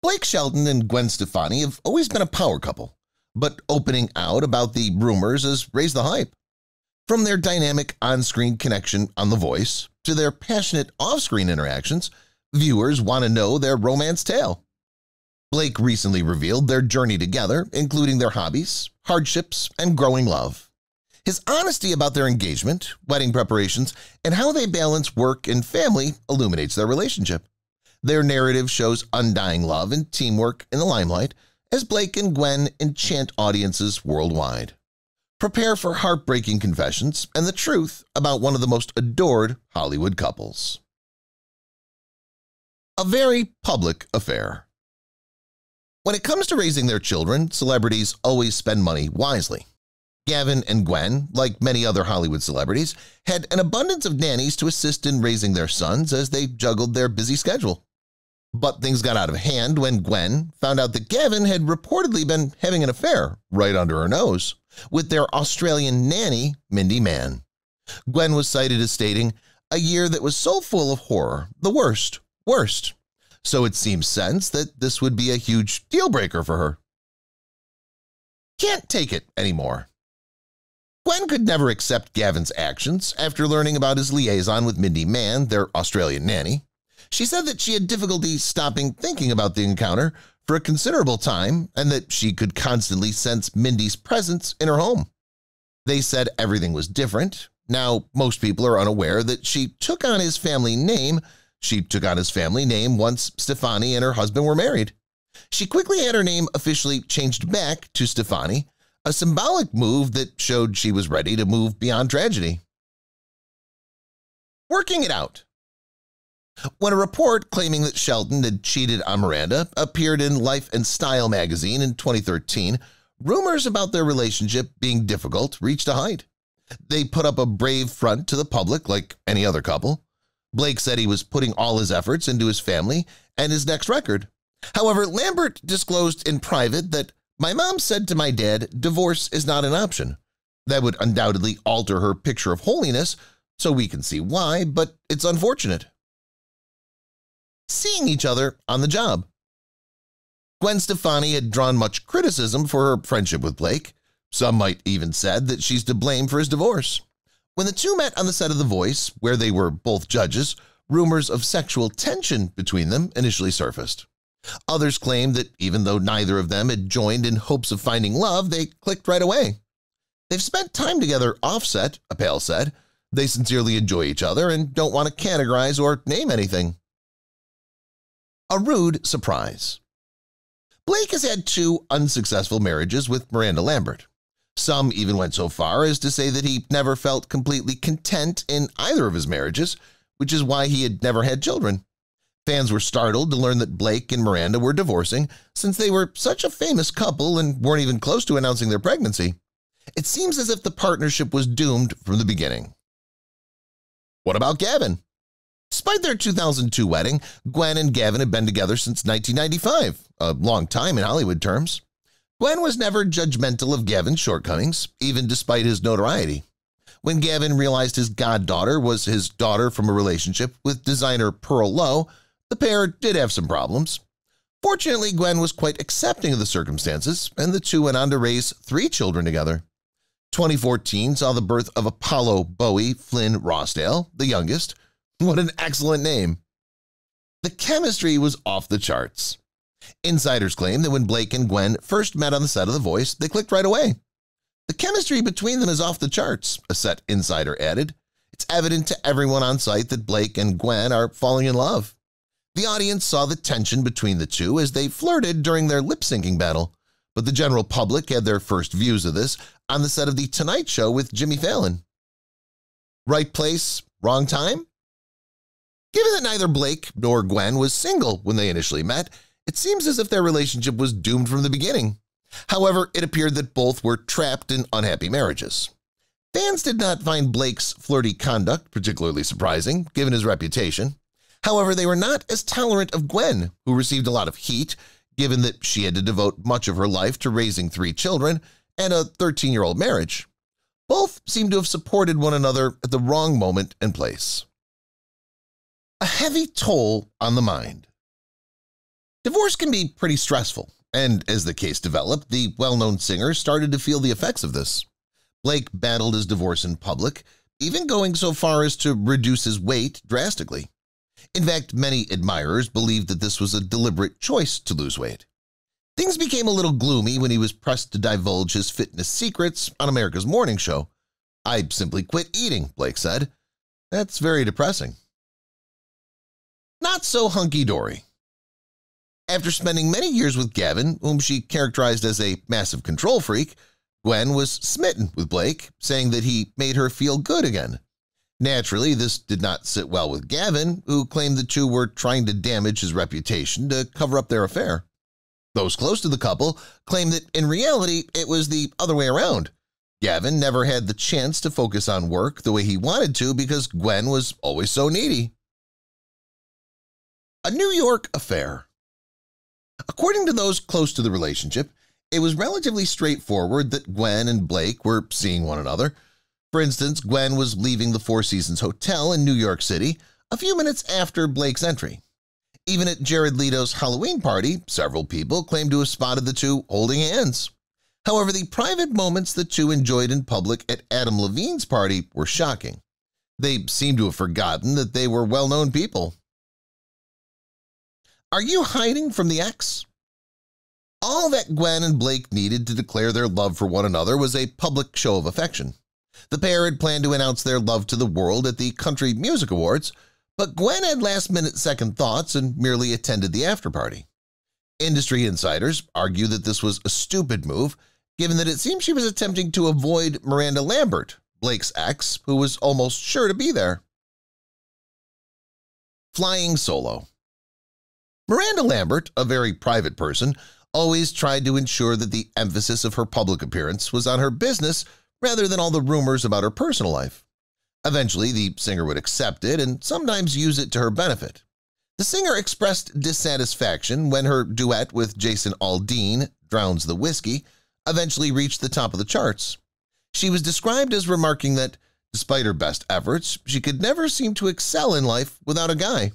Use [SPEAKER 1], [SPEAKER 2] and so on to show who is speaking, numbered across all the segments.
[SPEAKER 1] Blake Shelton and Gwen Stefani have always been a power couple, but opening out about the rumors has raised the hype. From their dynamic on-screen connection on The Voice to their passionate off-screen interactions, viewers want to know their romance tale. Blake recently revealed their journey together, including their hobbies, hardships, and growing love. His honesty about their engagement, wedding preparations, and how they balance work and family illuminates their relationship. Their narrative shows undying love and teamwork in the limelight as Blake and Gwen enchant audiences worldwide. Prepare for heartbreaking confessions and the truth about one of the most adored Hollywood couples. A very public affair. When it comes to raising their children, celebrities always spend money wisely. Gavin and Gwen, like many other Hollywood celebrities, had an abundance of nannies to assist in raising their sons as they juggled their busy schedule. But things got out of hand when Gwen found out that Gavin had reportedly been having an affair right under her nose with their Australian nanny, Mindy Mann. Gwen was cited as stating, "A year that was so full of horror, the worst. So it seems sense that this would be a huge deal breaker for her. Can't take it anymore. Gwen could never accept Gavin's actions after learning about his liaison with Mindy Mann, their Australian nanny. She said that she had difficulty stopping thinking about the encounter for a considerable time and that she could constantly sense Mindy's presence in her home. They said everything was different. Now, most people are unaware that she took on his family name. She took on his family name once Stefani and her husband were married. She quickly had her name officially changed back to Stefani, a symbolic move that showed she was ready to move beyond tragedy. Working it out. When a report claiming that Shelton had cheated on Miranda appeared in Life and Style magazine in 2013, rumors about their relationship being difficult reached a height. They put up a brave front to the public like any other couple. Blake said he was putting all his efforts into his family and his next record. However, Lambert disclosed in private that, "My mom said to my dad, divorce is not an option. That would undoubtedly alter her picture of holiness, so we can see why, but it's unfortunate." Seeing each other on the job. Gwen Stefani had drawn much criticism for her friendship with Blake. Some might even said that she's to blame for his divorce. When the two met on the set of The Voice, where they were both judges, rumors of sexual tension between them initially surfaced. Others claimed that even though neither of them had joined in hopes of finding love, they clicked right away. "They've spent time together offset," Appel said. "They sincerely enjoy each other and don't want to categorize or name anything." A rude surprise. Blake has had 2 unsuccessful marriages with Miranda Lambert. Some even went so far as to say that he never felt completely content in either of his marriages, which is why he had never had children. Fans were startled to learn that Blake and Miranda were divorcing since they were such a famous couple and weren't even close to announcing their pregnancy. It seems as if the partnership was doomed from the beginning. What about Gavin? Despite their 2002 wedding, Gwen and Gavin had been together since 1995, a long time in Hollywood terms. Gwen was never judgmental of Gavin's shortcomings, even despite his notoriety. When Gavin realized his goddaughter was his daughter from a relationship with designer Pearl Lowe, the pair did have some problems. Fortunately, Gwen was quite accepting of the circumstances, and the two went on to raise 3 children together. 2014 saw the birth of Apollo Bowie Flynn Rossdale, the youngest. What an excellent name. The chemistry was off the charts. Insiders claim that when Blake and Gwen first met on the set of The Voice, they clicked right away. "The chemistry between them is off the charts," a set insider added. "It's evident to everyone on site that Blake and Gwen are falling in love." The audience saw the tension between the two as they flirted during their lip-syncing battle, but the general public had their first views of this on the set of The Tonight Show with Jimmy Fallon. Right place, wrong time? Given that neither Blake nor Gwen was single when they initially met, it seems as if their relationship was doomed from the beginning. However, it appeared that both were trapped in unhappy marriages. Fans did not find Blake's flirty conduct particularly surprising, given his reputation. However, they were not as tolerant of Gwen, who received a lot of heat, given that she had to devote much of her life to raising 3 children and a 13-year-old marriage. Both seem to have supported one another at the wrong moment and place. A heavy toll on the mind. Divorce can be pretty stressful, and as the case developed, the well-known singer started to feel the effects of this. Blake battled his divorce in public, even going so far as to reduce his weight drastically. In fact, many admirers believed that this was a deliberate choice to lose weight. Things became a little gloomy when he was pressed to divulge his fitness secrets on America's morning show. "I simply quit eating," Blake said. "That's very depressing." Not so hunky-dory. After spending many years with Gavin, whom she characterized as a massive control freak, Gwen was smitten with Blake, saying that he made her feel good again. Naturally, this did not sit well with Gavin, who claimed the two were trying to damage his reputation to cover up their affair. Those close to the couple claimed that in reality it was the other way around. Gavin never had the chance to focus on work the way he wanted to because Gwen was always so needy. A New York affair. According to those close to the relationship, it was relatively straightforward that Gwen and Blake were seeing one another. For instance, Gwen was leaving the Four Seasons Hotel in New York City a few minutes after Blake's entry. Even at Jared Leto's Halloween party, several people claimed to have spotted the two holding hands. However, the private moments the two enjoyed in public at Adam Levine's party were shocking. They seemed to have forgotten that they were well-known people. Are you hiding from the ex? All that Gwen and Blake needed to declare their love for one another was a public show of affection. The pair had planned to announce their love to the world at the Country Music Awards, but Gwen had last-minute second thoughts and merely attended the after-party. Industry insiders argue that this was a stupid move, given that it seemed she was attempting to avoid Miranda Lambert, Blake's ex, who was almost sure to be there. Flying solo. Miranda Lambert, a very private person, always tried to ensure that the emphasis of her public appearance was on her business rather than all the rumors about her personal life. Eventually, the singer would accept it and sometimes use it to her benefit. The singer expressed dissatisfaction when her duet with Jason Aldean, Drowns the Whiskey, eventually reached the top of the charts. She was described as remarking that, despite her best efforts, she could never seem to excel in life without a guy.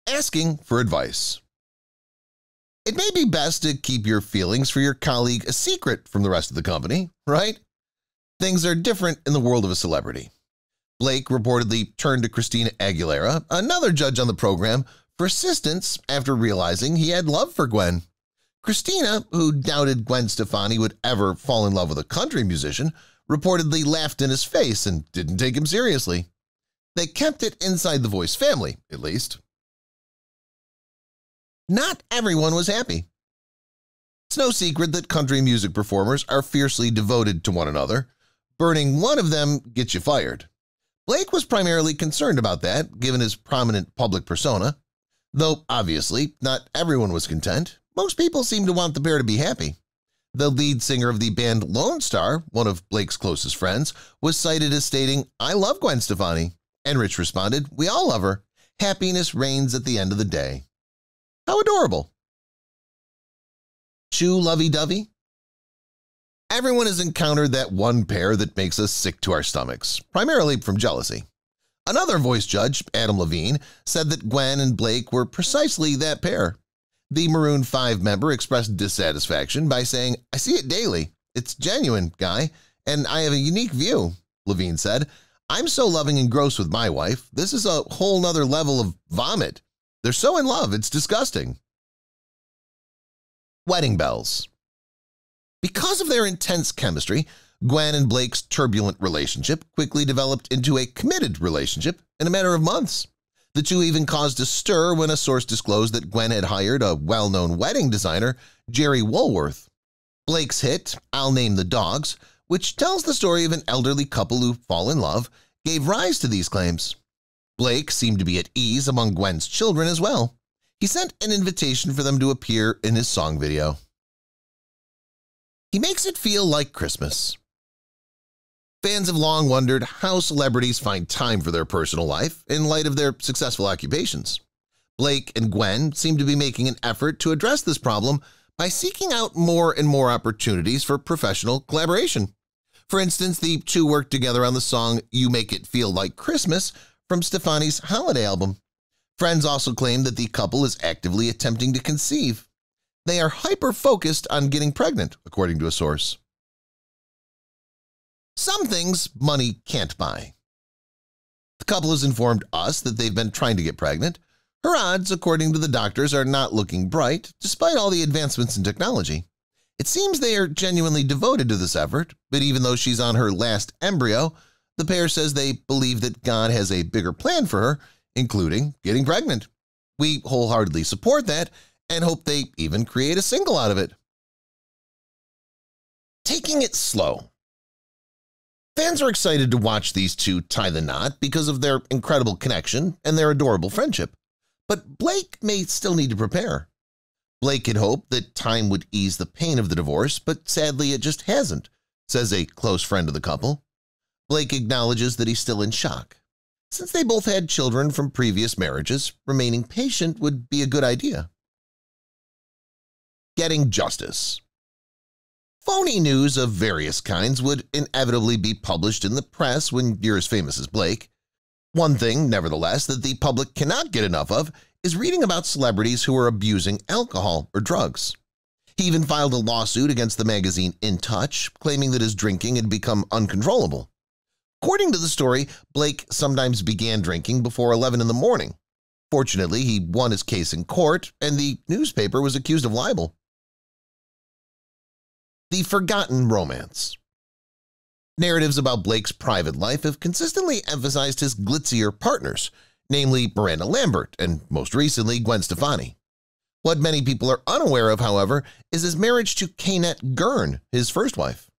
[SPEAKER 1] Asking for advice. It may be best to keep your feelings for your colleague a secret from the rest of the company, right? Things are different in the world of a celebrity. Blake reportedly turned to Christina Aguilera, another judge on the program, for assistance after realizing he had love for Gwen. Christina, who doubted Gwen Stefani would ever fall in love with a country musician, reportedly laughed in his face and didn't take him seriously. They kept it inside the Voice family, at least. Not everyone was happy. It's no secret that country music performers are fiercely devoted to one another. Burning one of them gets you fired. Blake was primarily concerned about that, given his prominent public persona. Though, obviously, not everyone was content, most people seemed to want the pair to be happy. The lead singer of the band Lone Star, one of Blake's closest friends, was cited as stating, "I love Gwen Stefani." And Rich responded, "We all love her. Happiness reigns at the end of the day." How adorable. Chew lovey-dovey? Everyone has encountered that one pair that makes us sick to our stomachs, primarily from jealousy. Another Voice judge, Adam Levine, said that Gwen and Blake were precisely that pair. The Maroon 5 member expressed dissatisfaction by saying, "I see it daily. It's genuine, guy, and I have a unique view." Levine said, "I'm so loving and gross with my wife. This is a whole nother level of vomit. They're so in love, it's disgusting." Wedding bells. Because of their intense chemistry, Gwen and Blake's turbulent relationship quickly developed into a committed relationship in a matter of months. The two even caused a stir when a source disclosed that Gwen had hired a well-known wedding designer, Jerry Woolworth. Blake's hit, "I'll Name the Dogs," which tells the story of an elderly couple who fall in love, gave rise to these claims. Blake seemed to be at ease among Gwen's children as well. He sent an invitation for them to appear in his song video. He makes it feel like Christmas. Fans have long wondered how celebrities find time for their personal life in light of their successful occupations. Blake and Gwen seem to be making an effort to address this problem by seeking out more and more opportunities for professional collaboration. For instance, the two worked together on the song "You Make It Feel Like Christmas" from Stefani's holiday album. Friends also claim that the couple is actively attempting to conceive. They are hyper-focused on getting pregnant, according to a source. Some things money can't buy. The couple has informed us that they've been trying to get pregnant. Her odds, according to the doctors, are not looking bright, despite all the advancements in technology. It seems they are genuinely devoted to this effort, but even though she's on her last embryo, the pair says they believe that God has a bigger plan for her, including getting pregnant. We wholeheartedly support that and hope they even create a single out of it. Taking it slow. Fans are excited to watch these two tie the knot because of their incredible connection and their adorable friendship. But Blake may still need to prepare. Blake had hoped that time would ease the pain of the divorce, but sadly it just hasn't, says a close friend of the couple. Blake acknowledges that he's still in shock. Since they both had children from previous marriages, remaining patient would be a good idea. Getting justice. Phony news of various kinds would inevitably be published in the press when you're as famous as Blake. One thing, nevertheless, that the public cannot get enough of is reading about celebrities who are abusing alcohol or drugs. He even filed a lawsuit against the magazine In Touch, claiming that his drinking had become uncontrollable. According to the story, Blake sometimes began drinking before 11 in the morning. Fortunately, he won his case in court, and the newspaper was accused of libel. The forgotten romance. Narratives about Blake's private life have consistently emphasized his glitzier partners, namely Miranda Lambert and, most recently, Gwen Stefani. What many people are unaware of, however, is his marriage to Cant Gern, his first wife.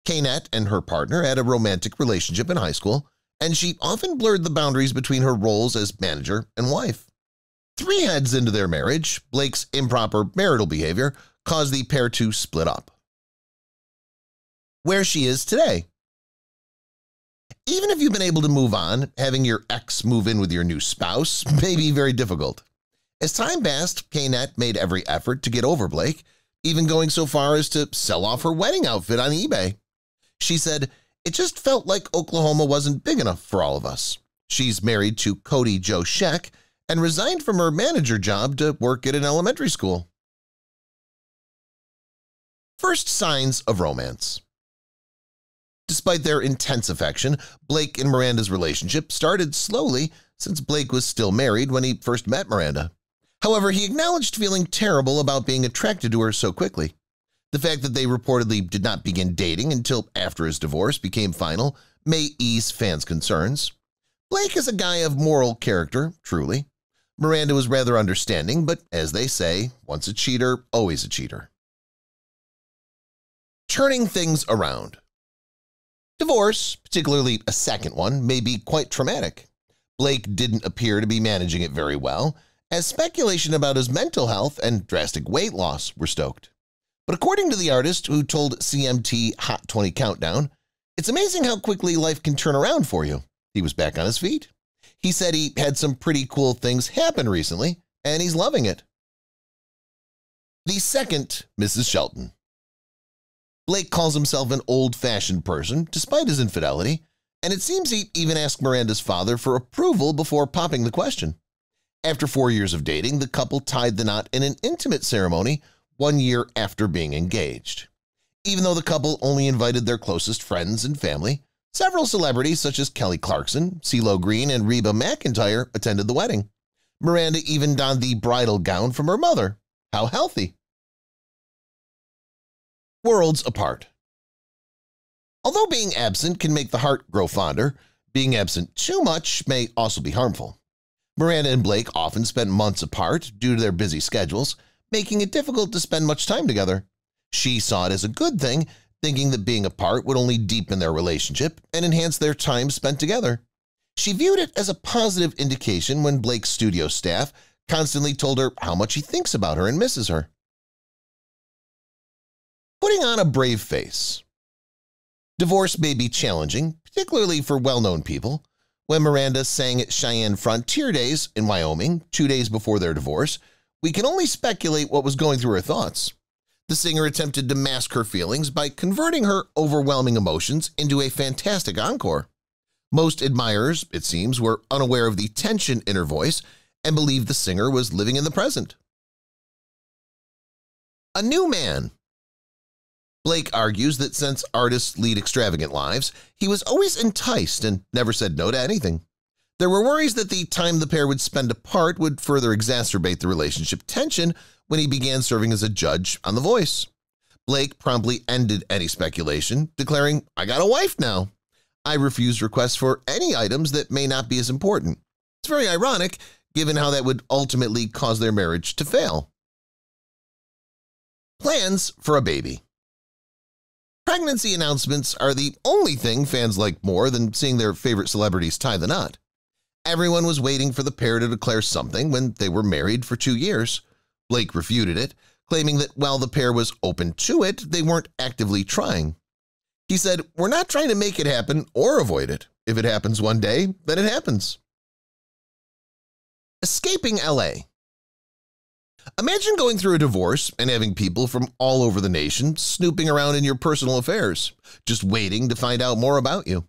[SPEAKER 1] Cant and her partner had a romantic relationship in high school, and she often blurred the boundaries between her roles as manager and wife. 3 heads into their marriage, Blake's improper marital behavior caused the pair to split up. Where she is today. Even if you've been able to move on, having your ex move in with your new spouse may be very difficult. As time passed, Cant made every effort to get over Blake, even going so far as to sell off her wedding outfit on eBay. She said, "It just felt like Oklahoma wasn't big enough for all of us." She's married to Cody Joe Sheck and resigned from her manager job to work at an elementary school. First signs of romance. Despite their intense affection, Blake and Miranda's relationship started slowly since Blake was still married when he first met Miranda. However, he acknowledged feeling terrible about being attracted to her so quickly. The fact that they reportedly did not begin dating until after his divorce became final may ease fans' concerns. Blake is a guy of moral character, truly. Miranda was rather understanding, but as they say, once a cheater, always a cheater. Turning things around. Divorce, particularly a second one, may be quite traumatic. Blake didn't appear to be managing it very well, as speculation about his mental health and drastic weight loss were stoked. But according to the artist who told CMT Hot 20 Countdown, "It's amazing how quickly life can turn around for you." He was back on his feet. He said he had some pretty cool things happen recently, and he's loving it. The second Mrs. Shelton. Blake calls himself an old-fashioned person despite his infidelity, and it seems he even asked Miranda's father for approval before popping the question. After 4 years of dating, the couple tied the knot in an intimate ceremony 1 year after being engaged. Even though the couple only invited their closest friends and family, several celebrities such as Kelly Clarkson, CeeLo Green, and Reba McEntire attended the wedding. Miranda even donned the bridal gown from her mother. How healthy! Worlds apart. Although being absent can make the heart grow fonder, being absent too much may also be harmful. Miranda and Blake often spent months apart due to their busy schedules, making it difficult to spend much time together. She saw it as a good thing, thinking that being apart would only deepen their relationship and enhance their time spent together. She viewed it as a positive indication when Blake's studio staff constantly told her how much he thinks about her and misses her. Putting on a brave face. Divorce may be challenging, particularly for well-known people. When Miranda sang at Cheyenne Frontier Days in Wyoming 2 days before their divorce, we can only speculate what was going through her thoughts. The singer attempted to mask her feelings by converting her overwhelming emotions into a fantastic encore. Most admirers, it seems, were unaware of the tension in her voice and believed the singer was living in the present. A new man. Blake argues that since artists lead extravagant lives, he was always enticed and never said no to anything. There were worries that the time the pair would spend apart would further exacerbate the relationship tension when he began serving as a judge on The Voice. Blake promptly ended any speculation, declaring, "I got a wife now. I refuse requests for any items that may not be as important." It's very ironic, given how that would ultimately cause their marriage to fail. Plans for a baby. Pregnancy announcements are the only thing fans like more than seeing their favorite celebrities tie the knot. Everyone was waiting for the pair to declare something when they were married for 2 years. Blake refuted it, claiming that while the pair was open to it, they weren't actively trying. He said, "We're not trying to make it happen or avoid it. If it happens one day, then it happens." Escaping LA. Imagine going through a divorce and having people from all over the nation snooping around in your personal affairs, just waiting to find out more about you.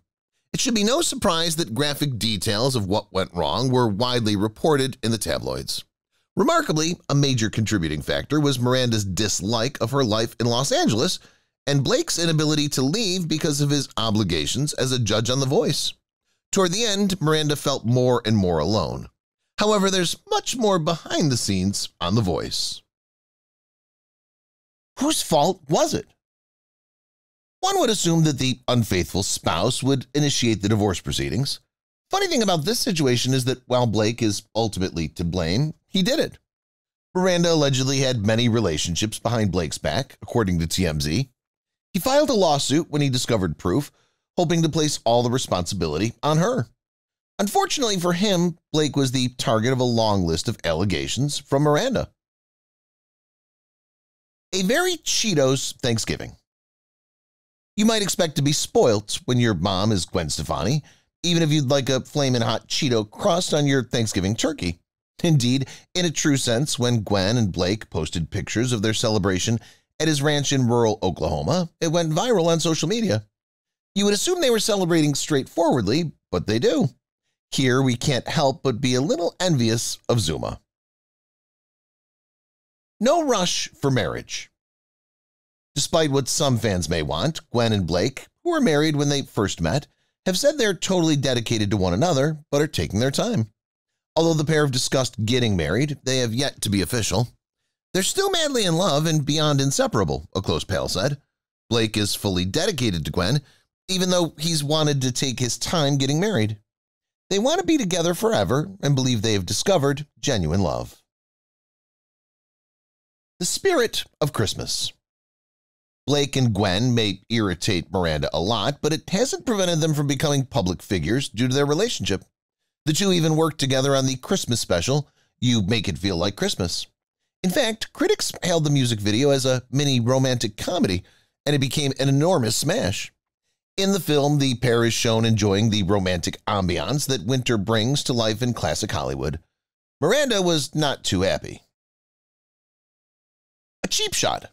[SPEAKER 1] It should be no surprise that graphic details of what went wrong were widely reported in the tabloids. Remarkably, a major contributing factor was Miranda's dislike of her life in Los Angeles and Blake's inability to leave because of his obligations as a judge on The Voice. Toward the end, Miranda felt more and more alone. However, there's much more behind the scenes on The Voice. Whose fault was it? One would assume that the unfaithful spouse would initiate the divorce proceedings. Funny thing about this situation is that while Blake is ultimately to blame, he did it. Miranda allegedly had many relationships behind Blake's back, according to TMZ. He filed a lawsuit when he discovered proof, hoping to place all the responsibility on her. Unfortunately for him, Blake was the target of a long list of allegations from Miranda. A very Cheetos Thanksgiving. You might expect to be spoilt when your mom is Gwen Stefani, even if you'd like a flamin' hot Cheeto crust on your Thanksgiving turkey. Indeed, in a true sense, when Gwen and Blake posted pictures of their celebration at his ranch in rural Oklahoma, it went viral on social media. You would assume they were celebrating straightforwardly, but they do. Here, we can't help but be a little envious of Zuma. No rush for marriage. Despite what some fans may want, Gwen and Blake, who were married when they first met, have said they're totally dedicated to one another, but are taking their time. Although the pair have discussed getting married, they have yet to be official. They're still madly in love and beyond inseparable, a close pal said. Blake is fully dedicated to Gwen, even though he's wanted to take his time getting married. They want to be together forever and believe they have discovered genuine love. The spirit of Christmas. Blake and Gwen may irritate Miranda a lot, but it hasn't prevented them from becoming public figures due to their relationship. The two even worked together on the Christmas special, You Make It Feel Like Christmas. In fact, critics hailed the music video as a mini romantic comedy, and it became an enormous smash. In the film, the pair is shown enjoying the romantic ambiance that winter brings to life in classic Hollywood. Miranda was not too happy. A cheap shot.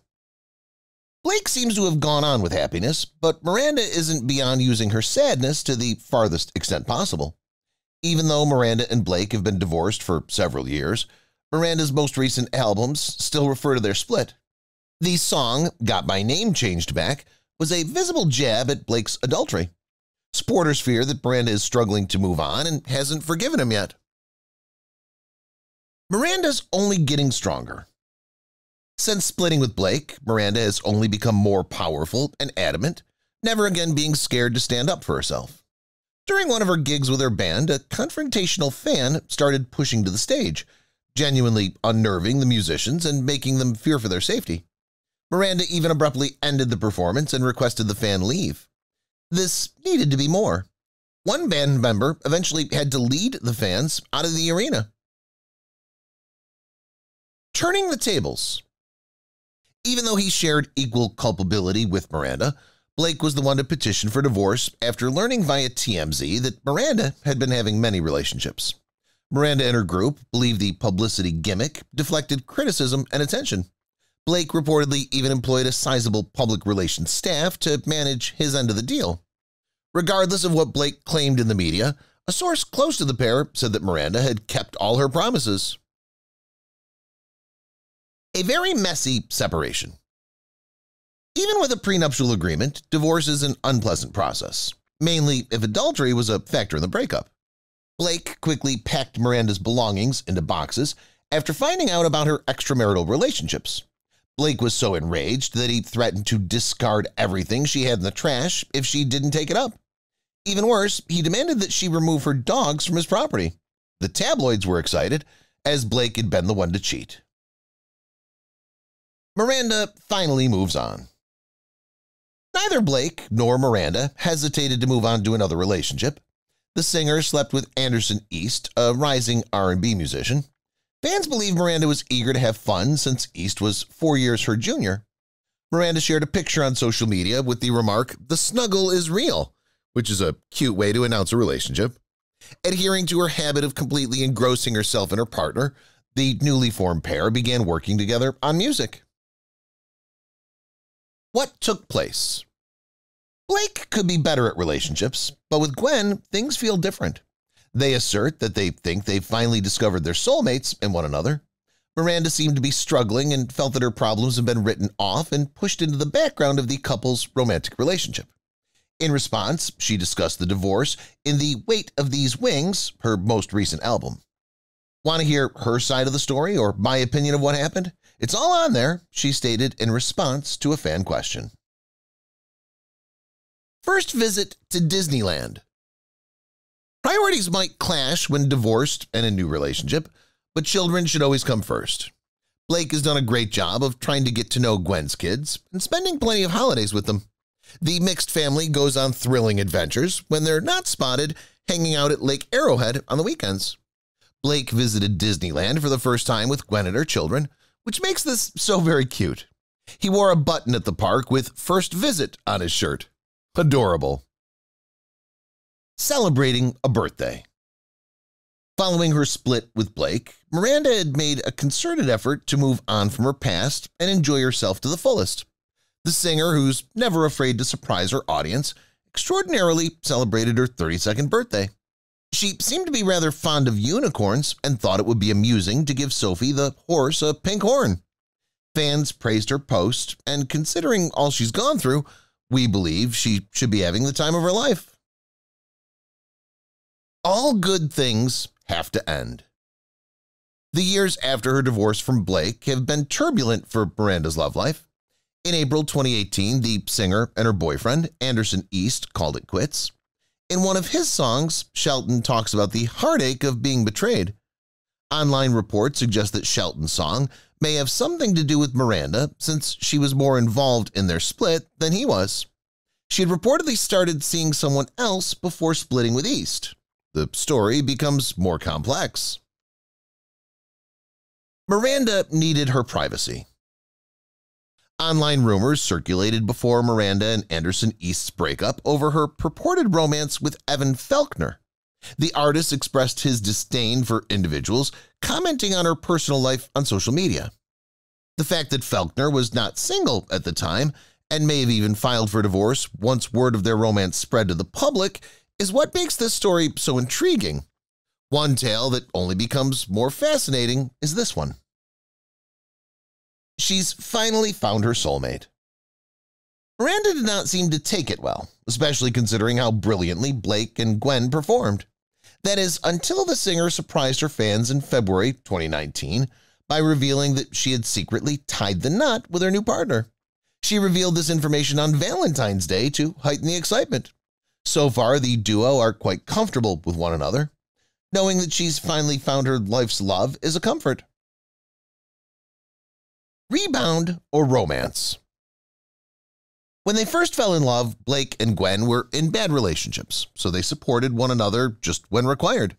[SPEAKER 1] Blake seems to have gone on with happiness, but Miranda isn't beyond using her sadness to the farthest extent possible. Even though Miranda and Blake have been divorced for several years, Miranda's most recent albums still refer to their split. The song, Got My Name Changed Back, was a visible jab at Blake's adultery. Supporters fear that Miranda is struggling to move on and hasn't forgiven him yet. Miranda's only getting stronger. Since splitting with Blake, Miranda has only become more powerful and adamant, never again being scared to stand up for herself. During one of her gigs with her band, a confrontational fan started pushing to the stage, genuinely unnerving the musicians and making them fear for their safety. Miranda even abruptly ended the performance and requested the fan leave. This needed to be more. One band member eventually had to lead the fans out of the arena. Turning the tables. Even though he shared equal culpability with Miranda, Blake was the one to petition for divorce after learning via TMZ that Miranda had been having many relationships. Miranda and her group believed the publicity gimmick deflected criticism and attention. Blake reportedly even employed a sizable public relations staff to manage his end of the deal. Regardless of what Blake claimed in the media, A source close to the pair said that Miranda had kept all her promises. A very messy separation. Even with a prenuptial agreement, divorce is an unpleasant process, mainly if adultery was a factor in the breakup. Blake quickly packed Miranda's belongings into boxes after finding out about her extramarital relationships. Blake was so enraged that he threatened to discard everything she had in the trash if she didn't take it up. Even worse, he demanded that she remove her dogs from his property. The tabloids were excited, as Blake had been the one to cheat. Miranda finally moves on. Neither Blake nor Miranda hesitated to move on to another relationship. The singer slept with Anderson East, a rising R&B musician. Fans believe Miranda was eager to have fun since East was 4 years her junior. Miranda shared a picture on social media with the remark, "The snuggle is real," which is a cute way to announce a relationship. Adhering to her habit of completely engrossing herself in her partner, the newly formed pair began working together on music. What took place? Blake could be better at relationships, but with Gwen, things feel different. They assert that they think they've finally discovered their soulmates in one another. Miranda seemed to be struggling and felt that her problems have been written off and pushed into the background of the couple's romantic relationship. In response, she discussed the divorce in The Weight of These Wings, her most recent album. Want to hear her side of the story or my opinion of what happened? It's all on there, she stated in response to a fan question. First visit to Disneyland. Priorities might clash when divorced and in a new relationship, but children should always come first. Blake has done a great job of trying to get to know Gwen's kids and spending plenty of holidays with them. The mixed family goes on thrilling adventures when they're not spotted hanging out at Lake Arrowhead on the weekends. Blake visited Disneyland for the first time with Gwen and her children, which makes this so very cute. He wore a button at the park with "First Visit" on his shirt. Adorable. Celebrating a birthday. Following her split with Blake, Miranda had made a concerted effort to move on from her past and enjoy herself to the fullest. The singer, who's never afraid to surprise her audience, extraordinarily celebrated her 32nd birthday. She seemed to be rather fond of unicorns and thought it would be amusing to give Sophie the horse a pink horn. Fans praised her post, and considering all she's gone through, we believe she should be having the time of her life. All good things have to end. The years after her divorce from Blake have been turbulent for Miranda's love life. In April 2018, the singer and her boyfriend, Anderson East, called it quits. In one of his songs, Shelton talks about the heartache of being betrayed. Online reports suggest that Shelton's song may have something to do with Miranda since she was more involved in their split than he was. She had reportedly started seeing someone else before splitting with East. The story becomes more complex. Miranda needed her privacy. Online rumors circulated before Miranda and Anderson East's breakup over her purported romance with Evan Felkner. The artist expressed his disdain for individuals, commenting on her personal life on social media. The fact that Felkner was not single at the time and may have even filed for divorce once word of their romance spread to the public is what makes this story so intriguing. One tale that only becomes more fascinating is this one. She's finally found her soulmate. Miranda did not seem to take it well, especially considering how brilliantly Blake and Gwen performed. That is, until the singer surprised her fans in February 2019 by revealing that she had secretly tied the knot with her new partner. She revealed this information on Valentine's Day to heighten the excitement. So far, the duo are quite comfortable with one another. Knowing that she's finally found her life's love is a comfort. Rebound or romance? When they first fell in love, Blake and Gwen were in bad relationships, so they supported one another just when required.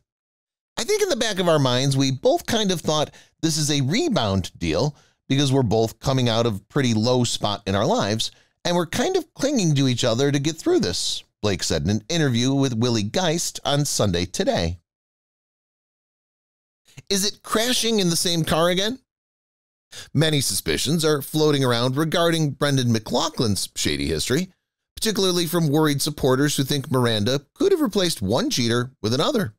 [SPEAKER 1] I think in the back of our minds, we both kind of thought this is a rebound deal because we're both coming out of a pretty low spot in our lives, and we're kind of clinging to each other to get through this, Blake said in an interview with Willie Geist on Sunday Today. Is it crashing in the same car again? Many suspicions are floating around regarding Brendan McLaughlin's shady history, particularly from worried supporters who think Miranda could have replaced one cheater with another.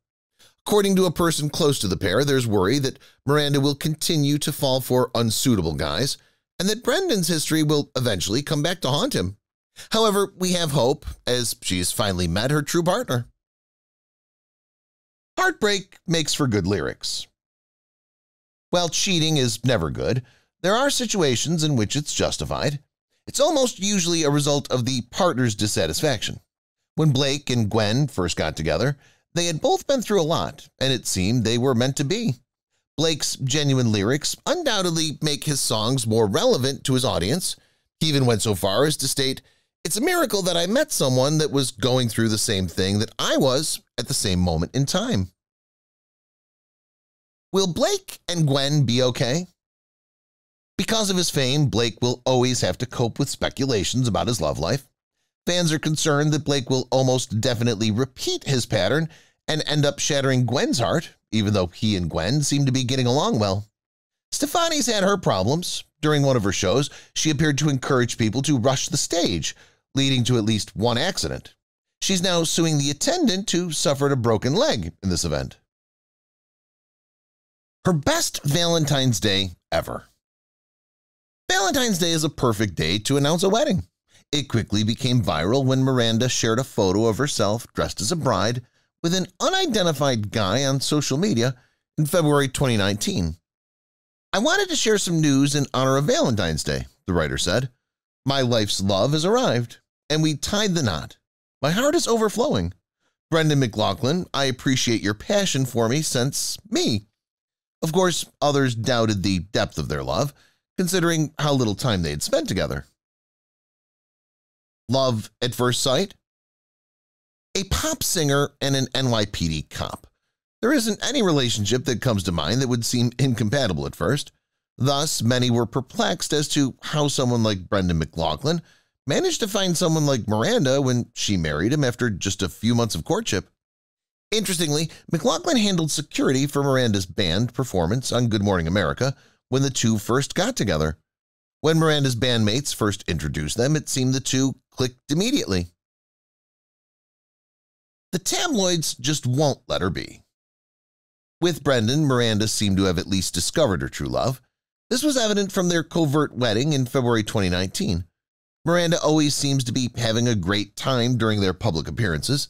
[SPEAKER 1] According to a person close to the pair, there's worry that Miranda will continue to fall for unsuitable guys and that Brendan's history will eventually come back to haunt him. However, we have hope as she has finally met her true partner. Heartbreak makes for good lyrics. While cheating is never good, there are situations in which it's justified. It's almost usually a result of the partner's dissatisfaction. When Blake and Gwen first got together, they had both been through a lot, and it seemed they were meant to be. Blake's genuine lyrics undoubtedly make his songs more relevant to his audience. He even went so far as to state, "It's a miracle that I met someone that was going through the same thing that I was at the same moment in time." Will Blake and Gwen be okay? Because of his fame, Blake will always have to cope with speculations about his love life. Fans are concerned that Blake will almost definitely repeat his pattern and end up shattering Gwen's heart, even though he and Gwen seem to be getting along well. Stefani's had her problems. During one of her shows, she appeared to encourage people to rush the stage, leading to at least one accident. She's now suing the attendant who suffered a broken leg in this event. Her best Valentine's Day ever. Valentine's Day is a perfect day to announce a wedding. It quickly became viral when Miranda shared a photo of herself dressed as a bride with an unidentified guy on social media in February 2019. "I wanted to share some news in honor of Valentine's Day," the writer said. "My life's love has arrived, and we tied the knot. My heart is overflowing. Brendan McLaughlin, I appreciate your passion for me since me." Of course, others doubted the depth of their love, considering how little time they had spent together. Love at first sight? A pop singer and an NYPD cop. There isn't any relationship that comes to mind that would seem incompatible at first. Thus, many were perplexed as to how someone like Brendan McLaughlin managed to find someone like Miranda when she married him after just a few months of courtship. Interestingly, McLaughlin handled security for Miranda's band performance on Good Morning America when the two first got together. When Miranda's bandmates first introduced them, it seemed the two clicked immediately. The tabloids just won't let her be. With Brendan, Miranda seemed to have at least discovered her true love. This was evident from their covert wedding in February 2019. Miranda always seems to be having a great time during their public appearances.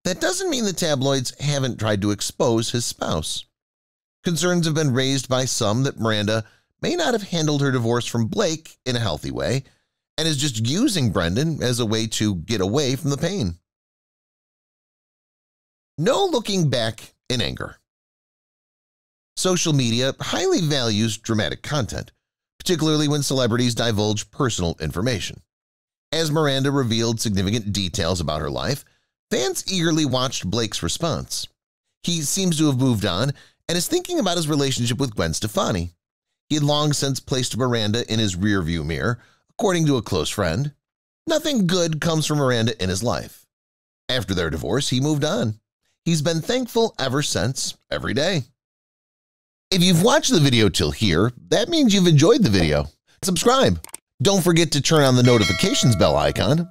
[SPEAKER 1] That doesn't mean the tabloids haven't tried to expose his spouse. Concerns have been raised by some that Miranda may not have handled her divorce from Blake in a healthy way and is just using Brendan as a way to get away from the pain. No looking back in anger. Social media highly values dramatic content, particularly when celebrities divulge personal information. As Miranda revealed significant details about her life, fans eagerly watched Blake's response. He seems to have moved on and is thinking about his relationship with Gwen Stefani. He had long since placed Miranda in his rearview mirror, according to a close friend. Nothing good comes from Miranda in his life. After their divorce, he moved on. He's been thankful ever since, every day. If you've watched the video till here, that means you've enjoyed the video. Subscribe. Don't forget to turn on the notifications bell icon